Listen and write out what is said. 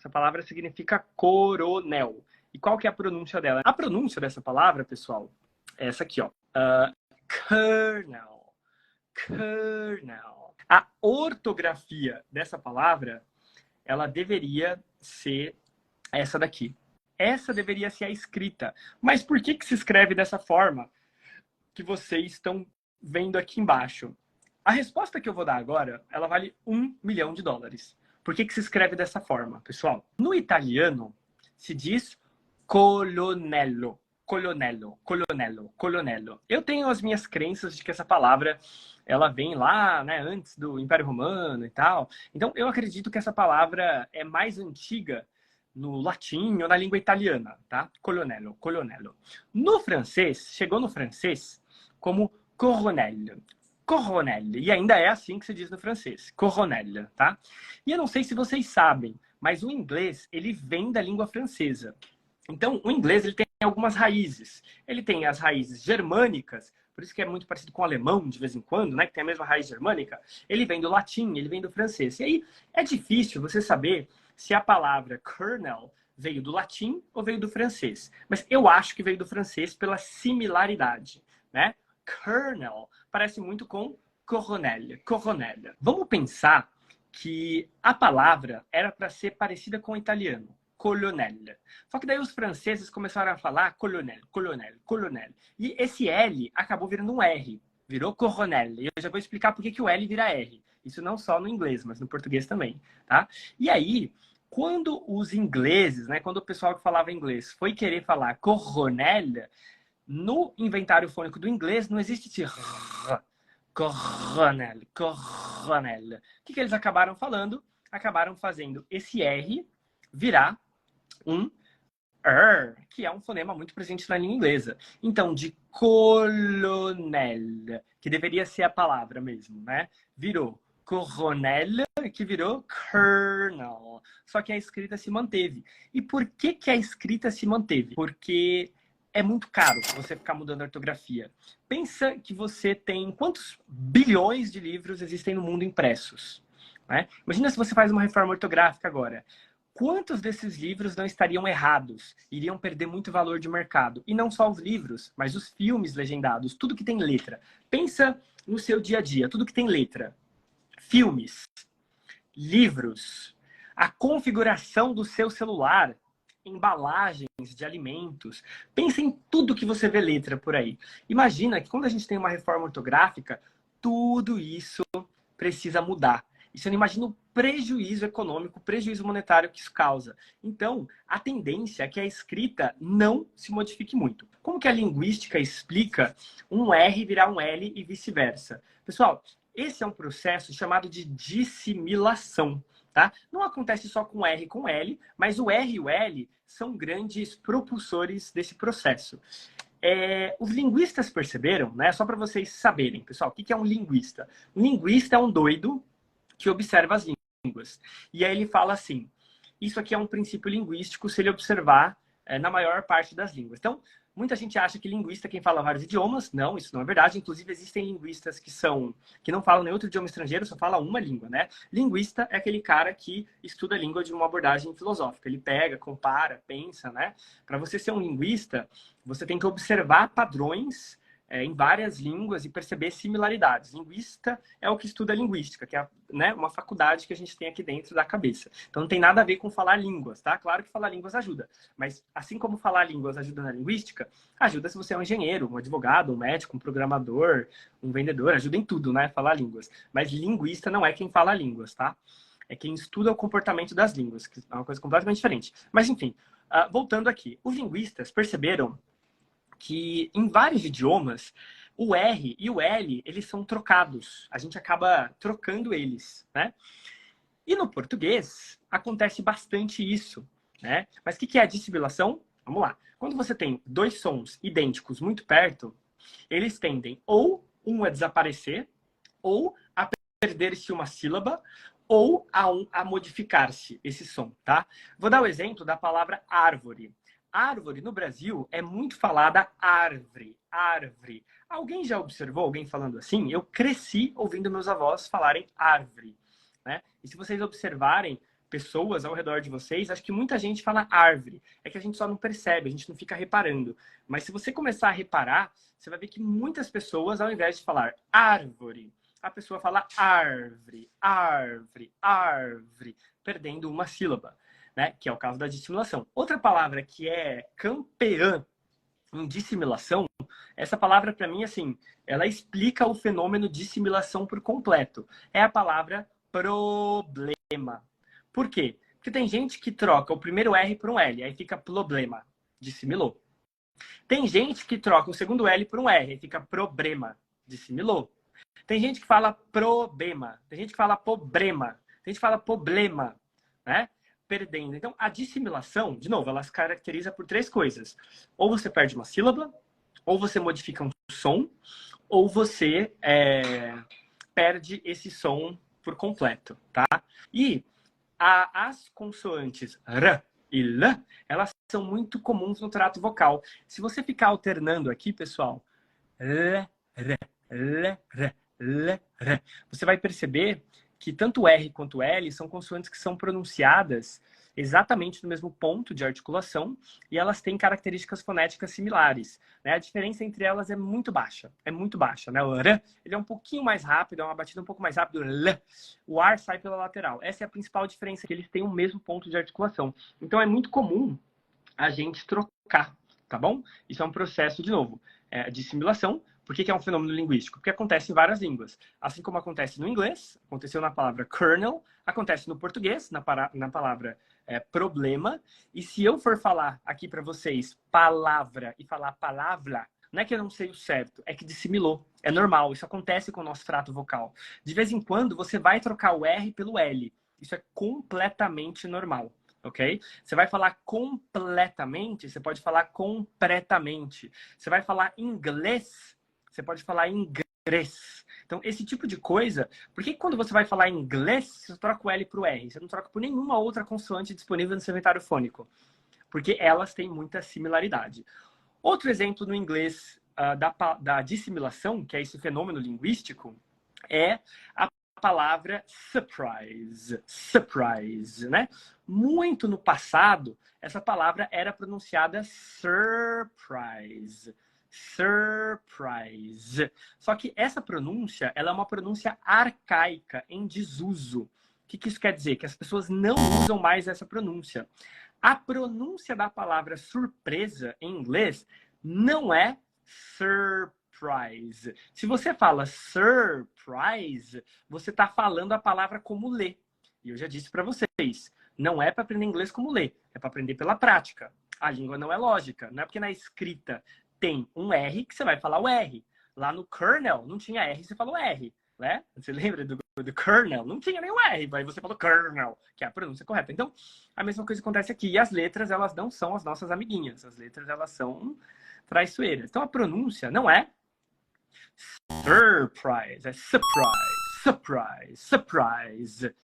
Essa palavra significa coronel. E qual que é a pronúncia dela? A pronúncia dessa palavra, pessoal, é essa aqui, ó. Colonel. Colonel. A ortografia dessa palavra, ela deveria ser essa daqui. Essa deveria ser a escrita. Mas por que se escreve dessa forma que vocês estão vendo aqui embaixo? A resposta que eu vou dar agora, ela vale $1 milhão. Por que se escreve dessa forma, pessoal? No italiano, se diz colonnello. Colonnello, colonnello, colonnello. Eu tenho as minhas crenças de que essa palavra, ela vem lá, né, antes do Império Romano e tal. Então, eu acredito que essa palavra é mais antiga no latim ou na língua italiana, tá? Colonnello, colonnello. No francês, chegou no francês como coronel. Coronel. E ainda é assim que se diz no francês. Coronel, tá? E eu não sei se vocês sabem, mas o inglês, ele vem da língua francesa. Então, o inglês, ele tem algumas raízes. Ele tem as raízes germânicas, por isso que é muito parecido com o alemão, de vez em quando, né? Que tem a mesma raiz germânica. Ele vem do latim, ele vem do francês. E aí, é difícil você saber se a palavra colonel veio do latim ou veio do francês. Mas eu acho que veio do francês pela similaridade, né? Colonel parece muito com coronel, coronel. Vamos pensar que a palavra era para ser parecida com o italiano, colonel. Só que daí os franceses começaram a falar colonel, colonel, colonel. E esse L acabou virando um R, virou coronel. E eu já vou explicar por que o L vira R. Isso não só no inglês, mas no português também, tá? E aí, quando os ingleses, né, quando o pessoal que falava inglês foi querer falar coronel, no inventário fônico do inglês não existe esse r, coronel, coronel. O que eles acabaram falando? Acabaram fazendo esse R virar um R, que é um fonema muito presente na língua inglesa. Então, de colonel, que deveria ser a palavra mesmo, né? Virou coronel, que virou colonel. Só que a escrita se manteve. E por que a escrita se manteve? Porque é muito caro você ficar mudando a ortografia. Pensa que você tem quantos bilhões de livros existem no mundo impressos, né? Imagina se você faz uma reforma ortográfica agora. Quantos desses livros não estariam errados? Iriam perder muito valor de mercado. E não só os livros, mas os filmes legendados, tudo que tem letra. Pensa no seu dia a dia, tudo que tem letra. Filmes, livros, a configuração do seu celular, embalagens de alimentos. Pensa em tudo que você vê letra por aí. Imagina que quando a gente tem uma reforma ortográfica, tudo isso precisa mudar. E você não imagina o prejuízo econômico, o prejuízo monetário que isso causa. Então, a tendência é que a escrita não se modifique muito. Como que a linguística explica um R virar um L e vice-versa? Pessoal, esse é um processo chamado de dissimilação. Tá? Não acontece só com R e com L, mas o R e o L são grandes propulsores desse processo. Os linguistas perceberam, né? Só para vocês saberem, pessoal, o que é um linguista? Um linguista é um doido que observa as línguas. E aí ele fala assim, isso aqui é um princípio linguístico se ele observar na maior parte das línguas. Então, muita gente acha que linguista é quem fala vários idiomas. Não, isso não é verdade. Inclusive, existem linguistas que não falam nenhum outro idioma estrangeiro, só falam uma língua, né? Linguista é aquele cara que estuda a língua de uma abordagem filosófica. Ele pega, compara, pensa, né? Para você ser um linguista, você tem que observar padrões em várias línguas e perceber similaridades. Linguista é o que estuda linguística, que é, né, uma faculdade que a gente tem aqui dentro da cabeça. Então não tem nada a ver com falar línguas, tá? Claro que falar línguas ajuda, mas assim como falar línguas ajuda na linguística, ajuda se você é um engenheiro, um advogado, um médico, um programador, um vendedor, ajuda em tudo, né? Falar línguas. Mas linguista não é quem fala línguas, tá? É quem estuda o comportamento das línguas, que é uma coisa completamente diferente. Mas enfim, voltando aqui. Os linguistas perceberam que em vários idiomas o R e o L, eles são trocados. A gente acaba trocando eles, né? E no português acontece bastante isso, né? Mas o que é a dissimilação? Vamos lá. Quando você tem dois sons idênticos muito perto, eles tendem ou um a desaparecer, ou a perder-se uma sílaba, ou a modificar-se esse som, tá? Vou dar o exemplo da palavra árvore. Árvore, no Brasil, é muito falada árvore, árvore. Alguém já observou alguém falando assim? Eu cresci ouvindo meus avós falarem árvore, né? E se vocês observarem, pessoas ao redor de vocês, acho que muita gente fala árvore. É que a gente só não percebe, a gente não fica reparando. Mas se você começar a reparar, você vai ver que muitas pessoas, ao invés de falar árvore, a pessoa fala árvore, árvore, árvore, perdendo uma sílaba, né? Que é o caso da dissimulação. Outra palavra que é campeã em dissimulação, essa palavra, para mim, assim, ela explica o fenômeno de assimilação por completo. É a palavra problema. Por quê? Porque tem gente que troca o primeiro R por um L, aí fica problema, dissimilou. Tem gente que troca o segundo L por um R, aí fica problema, dissimilou. Tem gente que fala problema, tem gente que fala problema, tem gente que fala problema, né? Perdendo. Então, a dissimilação, de novo, ela se caracteriza por três coisas. Ou você perde uma sílaba, ou você modifica um som, ou você perde esse som por completo, tá? E as consoantes R e L, elas são muito comuns no trato vocal. Se você ficar alternando aqui, pessoal, L, R, L, R, L, R, você vai perceber que tanto R quanto L são consoantes que são pronunciadas exatamente no mesmo ponto de articulação e elas têm características fonéticas similares, né? A diferença entre elas é muito baixa, né? O R, ele é um pouquinho mais rápido, é uma batida um pouco mais rápida, o ar sai pela lateral. Essa é a principal diferença, que eles têm o mesmo ponto de articulação. Então é muito comum a gente trocar, tá bom? Isso é um processo, de novo, de assimilação. Por que é um fenômeno linguístico? Porque acontece em várias línguas. Assim como acontece no inglês, aconteceu na palavra kernel, acontece no português, na palavra problema. E se eu for falar aqui para vocês palavra e falar palavra, não é que eu não sei o certo, é que dissimilou. É normal, isso acontece com o nosso trato vocal. De vez em quando, você vai trocar o R pelo L. Isso é completamente normal. Ok? Você vai falar completamente, você pode falar completamente. Você vai falar inglês, você pode falar inglês. Então, esse tipo de coisa... Por que quando você vai falar inglês, você troca o L para o R? Você não troca por nenhuma outra consoante disponível no seu inventário fônico. Porque elas têm muita similaridade. Outro exemplo no inglês da dissimilação, que é esse fenômeno linguístico, é a palavra surprise. Surprise, né? Muito no passado, essa palavra era pronunciada surprise. Surprise. Só que essa pronúncia, ela é uma pronúncia arcaica, em desuso. O que isso quer dizer? Que as pessoas não usam mais essa pronúncia. A pronúncia da palavra surpresa em inglês não é surprise. Se você fala surprise, você está falando a palavra como lê. E eu já disse para vocês, não é para aprender inglês como lê, é para aprender pela prática. A língua não é lógica, não é porque na escrita tem um R que você vai falar o R. Lá no kernel não tinha R, você falou R, né? Você lembra do kernel? Não tinha nenhum R, aí você falou kernel, que é a pronúncia correta. Então, a mesma coisa acontece aqui. E as letras, elas não são as nossas amiguinhas. As letras, elas são traiçoeiras. Então, a pronúncia não é surprise, é surprise, surprise, surprise.